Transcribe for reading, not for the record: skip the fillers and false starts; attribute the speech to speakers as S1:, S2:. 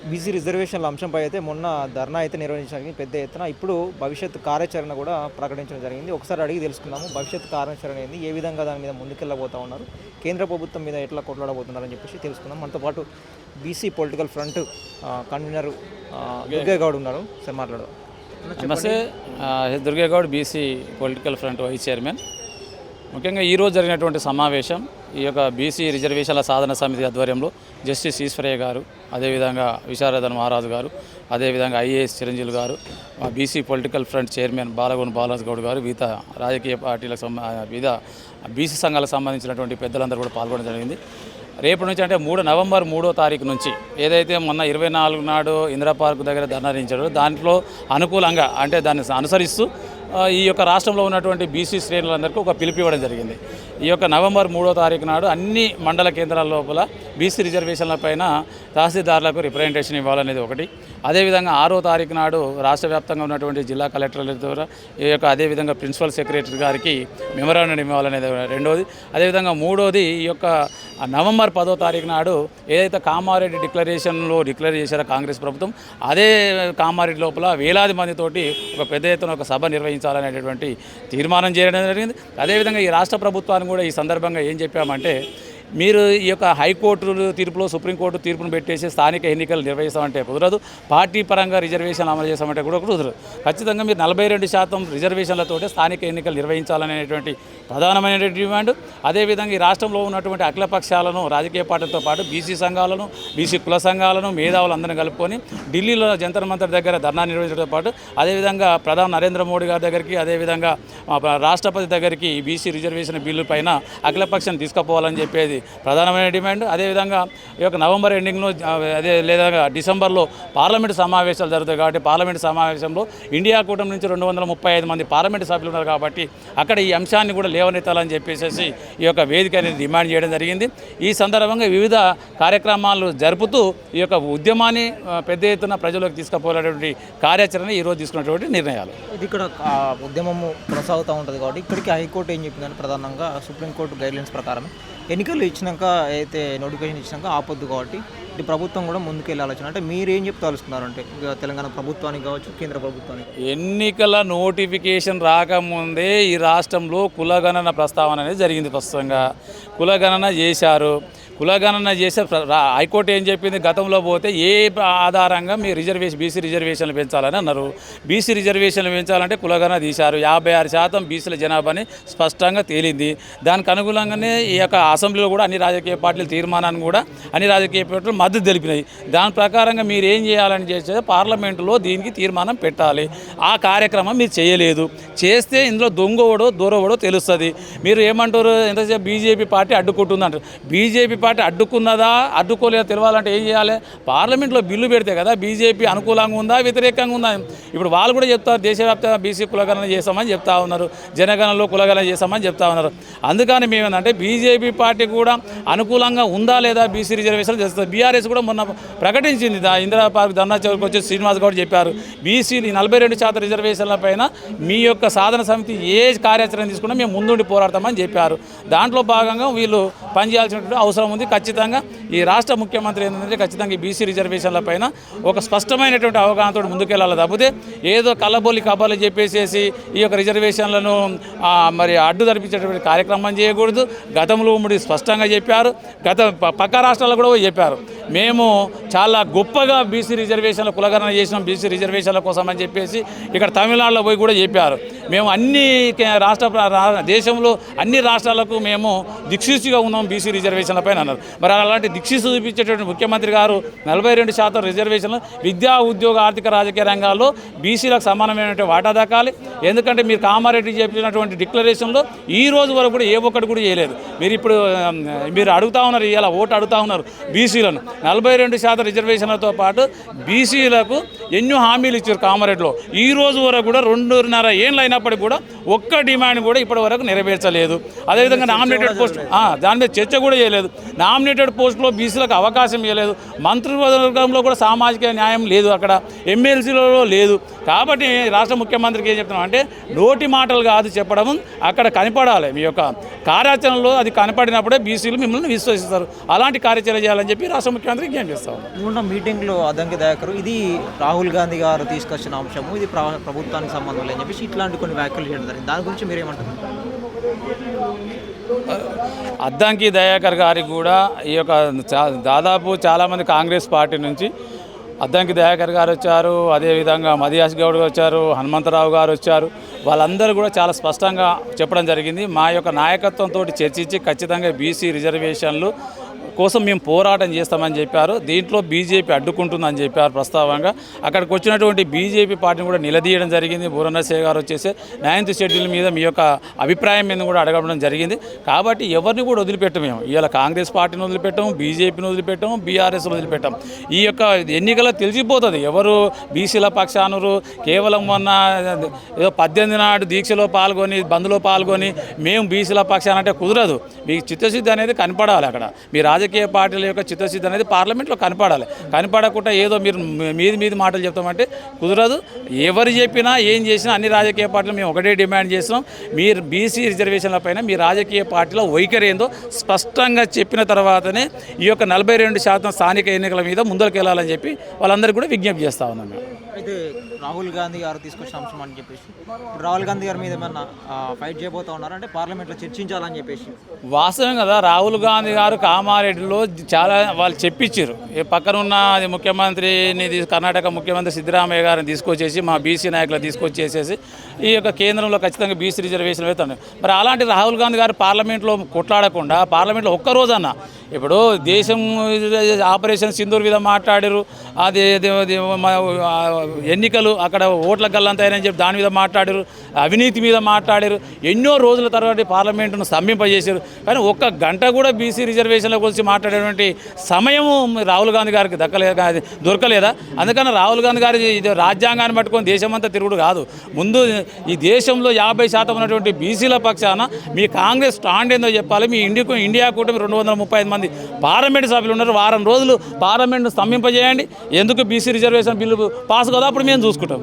S1: BC రిజర్వేషన్ల అంశంపై అయితే మొన్న ధర్నా అయితే నిర్వహించడానికి పెద్ద ఎత్తున ఇప్పుడు భవిష్యత్ కార్యాచరణ కూడా ప్రకటించడం జరిగింది. ఒకసారి అడిగి తెలుసుకుందాము భవిష్యత్ కార్యాచరణ ఏంది, ఏ విధంగా దాని మీద ముందుకెళ్ళబోతా ఉన్నారు, కేంద్ర ప్రభుత్వం మీద ఎట్లా కొట్లాడబోతున్నారని చెప్పేసి తెలుసుకుందాం. మనతో పాటు BC political front convener Durgegoud ఉన్నారు. సార్ మాట్లాడదాం.
S2: నమస్తే. Durgegoud, BC political front vice chairman. ముఖ్యంగా ఈరోజు జరిగినటువంటి సమావేశం ఈ యొక్క బీసీ రిజర్వేషన్ల సాధన సమితి ఆధ్వర్యంలో జస్టిస్ ఈశ్వరయ్య గారు, అదేవిధంగా విశారదన్ మహారాజు గారు, అదేవిధంగా IAS Chiranjeevi garu, BC political front chairman బాలగోన్ బాలాజ్ గౌడ్ గారు, వివిధ రాజకీయ పార్టీలకు వివిధ బీసీ సంఘాలకు సంబంధించినటువంటి పెద్దలందరూ కూడా పాల్గొనడం జరిగింది. రేపటి నుంచి అంటే నవంబర్ 3వ తారీఖు నుంచి ఏదైతే మొన్న 24 నాడు ఇందిరా పార్క్ దగ్గర ధర్నారించారో దాంట్లో అనుకూలంగా అంటే దాన్ని అనుసరిస్తూ ఈ యొక్క రాష్ట్రంలో ఉన్నటువంటి బీసీ శ్రేణులందరికీ ఒక పిలుపు ఇవ్వడం జరిగింది. ఈ యొక్క నవంబర్ 3వ తారీఖు నాడు అన్ని మండల కేంద్రాల లోపల బీసీ రిజర్వేషన్ల పైన తహసీల్దార్లకు రిప్రజెంటేషన్ ఇవ్వాలనేది ఒకటి. అదేవిధంగా 6వ తారీఖు నాడు రాష్ట్ర వ్యాప్తంగా ఉన్నటువంటి జిల్లా కలెక్టర్ల ద్వారా ఈ యొక్క అదేవిధంగా ప్రిన్సిపల్ సెక్రటరీ గారికి మెమరాండం ఇవ్వాలనేది రెండవది. అదేవిధంగా మూడవది ఈ యొక్క నవంబర్ 10వ తారీఖు నాడు ఏదైతే కామారెడ్డి డిక్లరేషన్లో డిక్లేర్ చేశారో కాంగ్రెస్ ప్రభుత్వం, అదే కామారెడ్డి లోపల వేలాది మందితోటి ఒక పెద్ద ఎత్తున ఒక సభ నిర్వహించాలనేటువంటి తీర్మానం చేయడం జరిగింది. అదేవిధంగా ఈ రాష్ట్ర ప్రభుత్వాన్ని కూడా ఈ సందర్భంగా ఏం చెప్పామంటే, మీరు ఈ యొక్క హైకోర్టు తీర్పులో సుప్రీంకోర్టు తీర్పును పెట్టేసి స్థానిక ఎన్నికలు నిర్వహిస్తామంటే కుదరదు, పార్టీ పరంగా రిజర్వేషన్ అమలు చేస్తామంటే కూడా కుదరదు. ఖచ్చితంగా మీరు 42% రిజర్వేషన్లతోటే స్థానిక ఎన్నికలు నిర్వహించాలనేటువంటి ప్రధానమైన డిమాండ్. అదేవిధంగా ఈ రాష్ట్రంలో ఉన్నటువంటి అఖిల పక్షాలను, రాజకీయ పార్టీలతో పాటు బీసీ సంఘాలను, బీసీ కుల సంఘాలను, మేధావులందరినీ కలుపుకొని ఢిల్లీలో జంతర్ మంతర్ దగ్గర ధర్నా నిర్వహించడంతో పాటు అదేవిధంగా ప్రధాని నరేంద్ర మోడీ గారి దగ్గరికి, అదేవిధంగా రాష్ట్రపతి దగ్గరికి బీసీ రిజర్వేషన్ బిల్లు పైన అఖిలపక్షం తీసుకుపోవాలని చెప్పేది ప్రధానమైన డిమాండ్. అదేవిధంగా ఈ యొక్క నవంబర్ ఎండింగ్లో అదే లేదా డిసెంబర్లో పార్లమెంటు సమావేశాలు జరుగుతాయి కాబట్టి పార్లమెంటు సమావేశంలో ఇండియా కూటమి నుంచి 235 మంది పార్లమెంటు సభ్యులు ఉన్నారు కాబట్టి అక్కడ ఈ అంశాన్ని కూడా లేవనెత్తాలని చెప్పేసి ఈ యొక్క వేదిక అనేది డిమాండ్ చేయడం జరిగింది. ఈ సందర్భంగా వివిధ కార్యక్రమాలు జరుపుతూ ఈ యొక్క ఉద్యమాన్ని పెద్ద ఎత్తున ప్రజలకు తీసుకుపోయేటువంటి కార్యాచరణ ఈరోజు తీసుకున్నటువంటి నిర్ణయాలు.
S1: ఇది ఇక్కడ ఉద్యమము కొనసాగుతూ ఉంటుంది కాబట్టి ఇక్కడికి హైకోర్టు ఏం చెప్పిందంటే ప్రధానంగా సుప్రీంకోర్టు గైడ్లైన్స్ ప్రకారం ఎన్నికలు ఇచ్చినాక అయితే నోటిఫికేషన్ ఇచ్చినాక ఆపొద్దు కాబట్టి ఇది ప్రభుత్వం కూడా ముందుకు వెళ్ళాల్సిన అంటే మీరు ఏం చెప్తాలుస్తున్నారంటే తెలంగాణ ప్రభుత్వానికి కావచ్చు, కేంద్ర ప్రభుత్వానికి?
S2: ఎన్నికల నోటిఫికేషన్ రాకముందే ఈ రాష్ట్రంలో కులగణన ప్రస్తావన అనేది జరిగింది. ప్రస్తుతంగా కులగణన చేశారు. కులగణన చేసే హైకోర్టు ఏం చెప్పింది, గతంలో పోతే ఏ ఆధారంగా మీ బీసీ రిజర్వేషన్లు పెంచాలని అన్నారు. బీసీ రిజర్వేషన్లు పెంచాలంటే కులగణన తీశారు. 56% బీసీల జనాభాని స్పష్టంగా తేలింది. దానికి అనుగుణంగానే ఈ యొక్క అసెంబ్లీలో కూడా అన్ని రాజకీయ పార్టీల తీర్మానాన్ని కూడా అన్ని రాజకీయ పార్టీలు మద్దతు తెలిపినాయి. దాని ప్రకారంగా మీరు ఏం చేయాలని చేస్తే పార్లమెంటులో దీనికి తీర్మానం పెట్టాలి. ఆ కార్యక్రమం మీరు చేయలేదు. చేస్తే ఇందులో దొంగోడో దూరవడో తెలుస్తుంది. మీరు ఏమంటారు, ఎంతసేపు బీజేపీ పార్టీ అడ్డుకుంటుందంటారు. బీజేపీ పార్టీ అడ్డుకున్నదా అడ్డుకోలేదా తెలవాలంటే ఏం చేయాలి? పార్లమెంట్లో బిల్లు పెడితే కదా బీజేపీ అనుకూలంగా ఉందా వ్యతిరేకంగా ఉందా. ఇప్పుడు వాళ్ళు కూడా చెప్తారు దేశవ్యాప్తంగా బీసీ కులగణన చేస్తామని చెప్తా ఉన్నారు, జనగణనలో కులగణన చేస్తామని చెప్తా ఉన్నారు. అందుకని మేమేంటంటే బీజేపీ పార్టీ కూడా అనుకూలంగా ఉందా లేదా బీసీ రిజర్వేషన్ చేస్తుంది. బీఆర్ఎస్ కూడా మొన్న ప్రకటించింది, ఇందిరా పార్క్ ధర్నా చౌక్ వచ్చి శ్రీనివాస్ గౌడ్ చెప్పారు, బీసీలు 42% రిజర్వేషన్ల పైన మీ యొక్క సాధన సమితి ఏ కార్యాచరణ తీసుకున్నా మేము ముందుండి పోరాడతామని చెప్పారు. దాంట్లో భాగంగా వీళ్ళు పనిచేయాల్సినటువంటి అవసరం ఉంది. ఖచ్చితంగా ఈ రాష్ట్ర ముఖ్యమంత్రి ఏంటంటే ఖచ్చితంగా ఈ బీసీ రిజర్వేషన్ల పైన ఒక స్పష్టమైనటువంటి అవగాహనతో ముందుకెళ్ళాలి తప్పితే ఏదో కళ్ళబొల్లి కబర్లు చెప్పేసేసి ఈ యొక్క రిజర్వేషన్లను మరి అడ్డు తరిపించేటువంటి కార్యక్రమం చేయకూడదు. గతంలో ఉమ్మడి స్పష్టంగా చెప్పారు, పక్క రాష్ట్రాల్లో కూడా చెప్పారు, మేము చాలా గొప్పగా బీసీ రిజర్వేషన్ల కులగణన చేసినాం బీసీ రిజర్వేషన్ల కోసం అని చెప్పేసి ఇక్కడ తమిళనాడులో పోయి కూడా చెప్పారు. మేము అన్ని దేశంలో అన్ని రాష్ట్రాలకు మేము దిక్సూచిగా ఉన్నాం బీసీ రిజర్వేషన్ల పైన అన్నారు. మరి అలాంటి దిక్సూచి చూపించేటువంటి ముఖ్యమంత్రి గారు 42% రిజర్వేషన్లు విద్యా, ఉద్యోగ, ఆర్థిక, రాజకీయ రంగాల్లో బీసీలకు సమానమైనటువంటి వాటా దక్కాలి. ఎందుకంటే మీరు కామారెడ్డి చెప్పినటువంటి డిక్లరేషన్లో ఈ రోజు వరకు కూడా ఏ ఒక్కటి కూడా చేయలేదు. మీరు అడుగుతా ఉన్నారు, ఇలా ఓటు అడుగుతా ఉన్నారు బీసీలను. 42% రిజర్వేషన్లతో పాటు బీసీలకు ఎన్నో హామీలు ఇచ్చారు కామారెడ్డిలో. ఈ రోజు వరకు కూడా 2.5 ఏళ్ళు అయినప్పటికీ కూడా ఒక్క డిమాండ్ కూడా ఇప్పటి వరకు నెరవేర్చలేదు. అదేవిధంగా నామినేటెడ్ పోస్ట్ దాని మీద చర్చ కూడా చేయలేదు. నామినేటెడ్ పోస్టులో బీసీలకు అవకాశం ఇవ్వలేదు. మంత్రివర్గంలో కూడా సామాజిక న్యాయం లేదు, అక్కడ ఎమ్మెల్సీలలో లేదు. కాబట్టి రాష్ట్ర ముఖ్యమంత్రికి ఏం చెప్తున్నాం చెప్తున్నామంటే నోటి మాటలు కాదు చెప్పడం, అక్కడ కనపడాలి. మీ యొక్క కార్యాచరణలో అది కనపడినప్పుడే బీసీలు మిమ్మల్ని విశ్వసిస్తారు. అలాంటి కార్యాచరణ చేయాలని చెప్పి రాష్ట్ర ముఖ్యమంత్రి ఏం చేస్తాం.
S1: మొన్న మీటింగ్లో అద్దంకి దయాకర్ ఇది రాహుల్ గాంధీ గారు తీసుకొచ్చిన అంశము, ఇది ప్రభుత్వానికి సంబంధం లేదని చెప్పేసి ఇట్లాంటి కొన్ని వ్యాఖ్యలు చేయడం జరిగింది. దాని గురించి మీరేమంటారు?
S2: అద్దంకి దయాకర్ గారికి కూడా ఈ యొక్క దాదాపు చాలామంది కాంగ్రెస్ పార్టీ నుంచి అద్దంకి దయాకర్ గారు వచ్చారు, అదేవిధంగా మదియాస్ గౌడ్ వచ్చారు, హనుమంతరావు గారు వచ్చారు. వాళ్ళందరూ కూడా చాలా స్పష్టంగా చెప్పడం జరిగింది. మా యొక్క నాయకత్వంతో చర్చించి ఖచ్చితంగా బీసీ రిజర్వేషన్లు కోసం మేము పోరాటం చేస్తామని చెప్పారు. దీంట్లో బీజేపీ అడ్డుకుంటుందని చెప్పారు ప్రస్తావంగా. అక్కడికి వచ్చినటువంటి బీజేపీ పార్టీని కూడా నిలదీయడం జరిగింది. బూరనరసింహ గారు వచ్చేసి 9th షెడ్యూల్ మీద మీ యొక్క అభిప్రాయం మీద కూడా అడగడం జరిగింది. కాబట్టి ఎవరిని కూడా వదిలిపెట్టము. మేము ఇవాళ కాంగ్రెస్ పార్టీని వదిలిపెట్టాము, బీజేపీని వదిలిపెట్టాము, బీఆర్ఎస్ని వదిలిపెట్టాము. ఈ యొక్క ఎన్నికల్లో తెలిసిపోతుంది ఎవరు బీసీల పక్షానురు. కేవలం మొన్న ఏదో 18 నాడు దీక్షలో పాల్గొని బంద్లో పాల్గొని మేము బీసీల పక్షాన అంటే కుదరదు. మీకు చిత్తశుద్ధి అనేది కనపడాలి. అక్కడ మీ రాజకీయ పార్టీల యొక్క చిత్తశుద్ధి అనేది పార్లమెంట్లో కనపడాలి. కనపడకుండా ఏదో మీరు మీది మాటలు చెప్తామంటే కుదరదు. ఎవరు చెప్పినా ఏం చేసినా అన్ని రాజకీయ పార్టీలు మేము ఒకటే డిమాండ్ చేస్తున్నాం. మీరు బీసీ రిజర్వేషన్ల పైన మీ రాజకీయ పార్టీలో వైఖరి ఏందో స్పష్టంగా చెప్పిన తర్వాతనే ఈ యొక్క 42% స్థానిక ఎన్నికల మీద ముందరికి వెళ్ళాలని చెప్పి వాళ్ళందరికీ కూడా విజ్ఞప్తి చేస్తా ఉన్నాం.
S1: అయితే రాహుల్ గాంధీ గారు తీసుకొచ్చిన అంశం అని చెప్పేసి రాహుల్ గాంధీ గారి మీద ఏమన్నా ఫైట్ చేయబోతా ఉన్నారంటే పార్లమెంట్లో చర్చించాలని చెప్పేసి
S2: వాస్తవం కదా. రాహుల్ గాంధీ గారు కామారెడ్డిలో చాలా వాళ్ళు చెప్పించారు. పక్కనున్న ముఖ్యమంత్రిని కర్ణాటక ముఖ్యమంత్రి సిద్ధరామయ్య గారిని తీసుకొచ్చేసి మా బీసీ నాయకులు తీసుకొచ్చేసేసి ఈ యొక్క కేంద్రంలో ఖచ్చితంగా బీసీ రిజర్వేషన్ పెడతాను. మరి అలాంటి రాహుల్ గాంధీ గారు పార్లమెంట్లో కొట్లాడకుండా పార్లమెంట్లో ఒక్కరోజన్నా ఇప్పుడు దేశం ఆపరేషన్ సింధూర్ మీద మాట్లాడారు. అది ఎన్నికలు అక్కడ ఓట్ల గల్లంతాయని చెప్పి దాని మీద మాట్లాడారు, అవినీతి మీద మాట్లాడారు. ఎన్నో రోజుల తర్వాత పార్లమెంటును స్తంభింపజేశారు. కానీ ఒక్క గంట కూడా బీసీ రిజర్వేషన్ల గురించి మాట్లాడేటువంటి సమయం రాహుల్ గాంధీ గారికి దొరకలేదా? అందుకని రాహుల్ గాంధీ గారి రాజ్యాంగాన్ని పట్టుకొని దేశమంతా తిరుగుడు కాదు. ముందు ఈ దేశంలో 50% ఉన్నటువంటి బీసీల పక్షాన మీ కాంగ్రెస్ స్టాండ్ ఏందో చెప్పాలి. మీ ఇండియా కూటమి 235 మంది పార్లమెంట్ సభ్యులు ఉన్నారు. వారం రోజులు పార్లమెంట్ను స్తంభింపజేయండి. ఎందుకు బీసీ రిజర్వేషన్ బిల్లు పాస్ కదా, అప్పుడు మేము చూసుకుంటాం.